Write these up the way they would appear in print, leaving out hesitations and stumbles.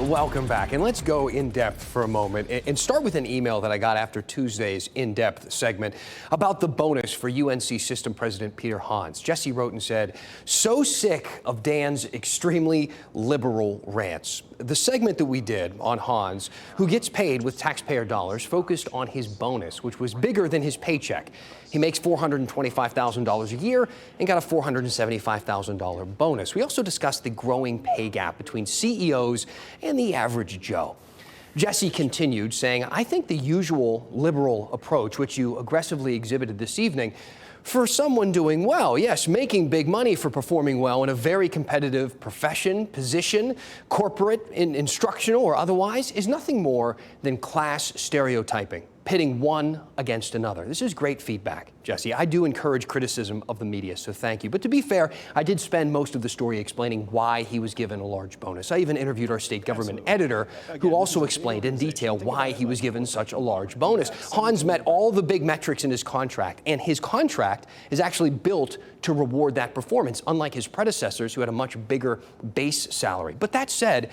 Welcome back, and let's go in depth for a moment and start with an email that I got after Tuesday's in-depth segment about the bonus for UNC System President Peter Hans. Jesse wrote and said, "So sick of Dan's extremely liberal rants." The segment that we did on Hans, who gets paid with taxpayer dollars, focused on his bonus, which was bigger than his paycheck. He makes $425,000 a year and got a $475,000 bonus. We also discussed the growing pay gap between CEOs and the average Joe. Jesse continued saying, "I think the usual liberal approach, which you aggressively exhibited this evening, for someone doing well, yes, making big money for performing well in a very competitive profession, position, corporate, instructional or otherwise, is nothing more than class stereotyping, pitting one against another." This is great feedback, Jesse. I do encourage criticism of the media, so thank you. But to be fair, I did spend most of the story explaining why he was given a large bonus. I even interviewed our state government editor, who also explained in detail why he was given such a large bonus. Hans met all the big metrics in his contract, and his contract is actually built to reward that performance, unlike his predecessors who had a much bigger base salary. But that said,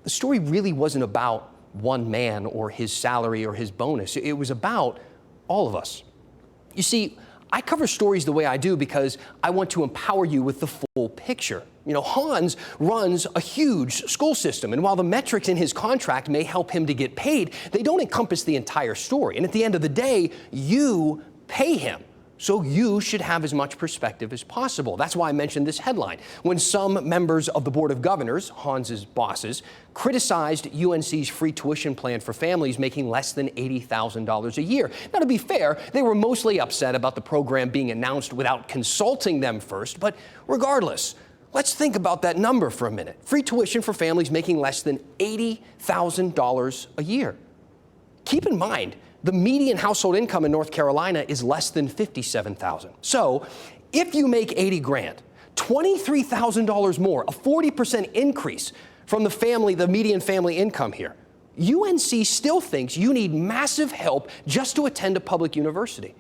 the story really wasn't about one man or his salary or his bonus. It was about all of us. You see, I cover stories the way I do because I want to empower you with the full picture. You know, Hans runs a huge school system, and while the metrics in his contract may help him to get paid, they don't encompass the entire story. And at the end of the day, you pay him. So you should have as much perspective as possible. That's why I mentioned this headline. When some members of the Board of Governors, Hans's bosses, criticized UNC's free tuition plan for families making less than $80,000 a year. Now, to be fair, they were mostly upset about the program being announced without consulting them first. But regardless, let's think about that number for a minute. Free tuition for families making less than $80,000 a year. Keep in mind, the median household income in North Carolina is less than $57,000. So if you make 80 grand, $23,000 more, a 40% increase from the median family income here, UNC still thinks you need massive help just to attend a public university.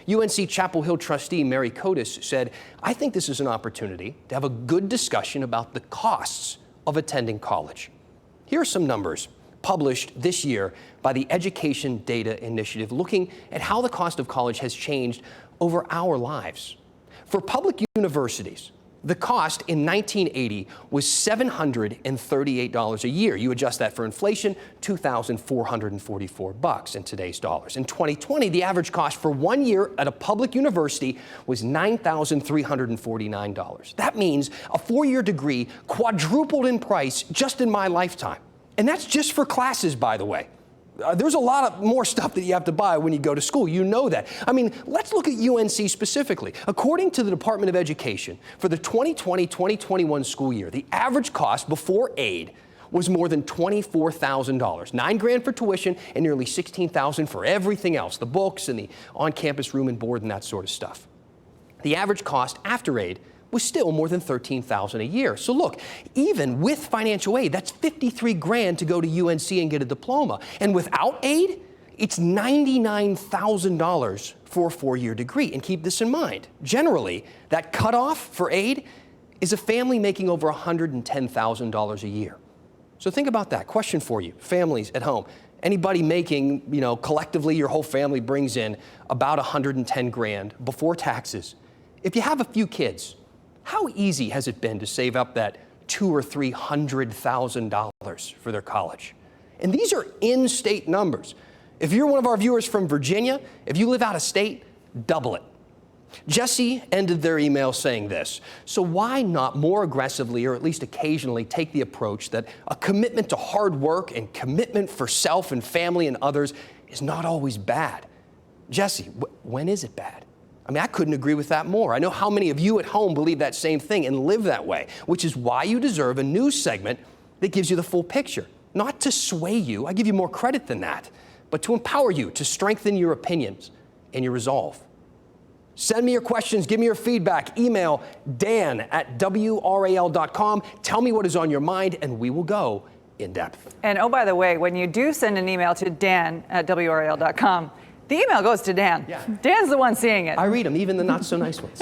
UNC Chapel Hill trustee Mary Cotis said, "I think this is an opportunity to have a good discussion about the costs of attending college." Here are some numbers published this year by the Education Data Initiative, looking at how the cost of college has changed over our lives. For public universities, the cost in 1980 was $738 a year. You adjust that for inflation, $2,444 in today's dollars. In 2020, the average cost for 1 year at a public university was $9,349. That means a 4-year degree quadrupled in price just in my lifetime. And that's just for classes, by the way. There's a lot of more stuff that you have to buy when you go to school. You know that. I mean, let's look at UNC specifically. According to the Department of Education, for the 2020-2021 school year, the average cost before aid was more than $24,000. $9 grand for tuition and nearly $16,000 for everything else, the books and the on-campus room and board and that sort of stuff. The average cost after aid was still more than $13,000 a year. So look, even with financial aid, that's 53 grand to go to UNC and get a diploma. And without aid, it's $99,000 for a 4-year degree. And keep this in mind. Generally, that cutoff for aid is a family making over $110,000 a year. So think about that. Question for you, families at home. Anybody making, collectively your whole family brings in about 110 grand before taxes. If you have a few kids, how easy has it been to save up that $200,000 or $300,000 for their college? And these are in-state numbers. If you're one of our viewers from Virginia, if you live out of state, double it. Jesse ended their email saying this: "So why not more aggressively, or at least occasionally, take the approach that a commitment to hard work and commitment for self and family and others is not always bad?" Jesse, when is it bad? I mean, I couldn't agree with that more. I know how many of you at home believe that same thing and live that way, which is why you deserve a news segment that gives you the full picture. Not to sway you, I give you more credit than that, but to empower you, to strengthen your opinions and your resolve. Send me your questions, give me your feedback. Email dan@WRAL.com. Tell me what is on your mind, and we will go in depth. And oh, by the way, when you do send an email to dan@WRAL.com, the email goes to Dan. Yeah. Dan's the one seeing it. I read them, even the not so nice ones.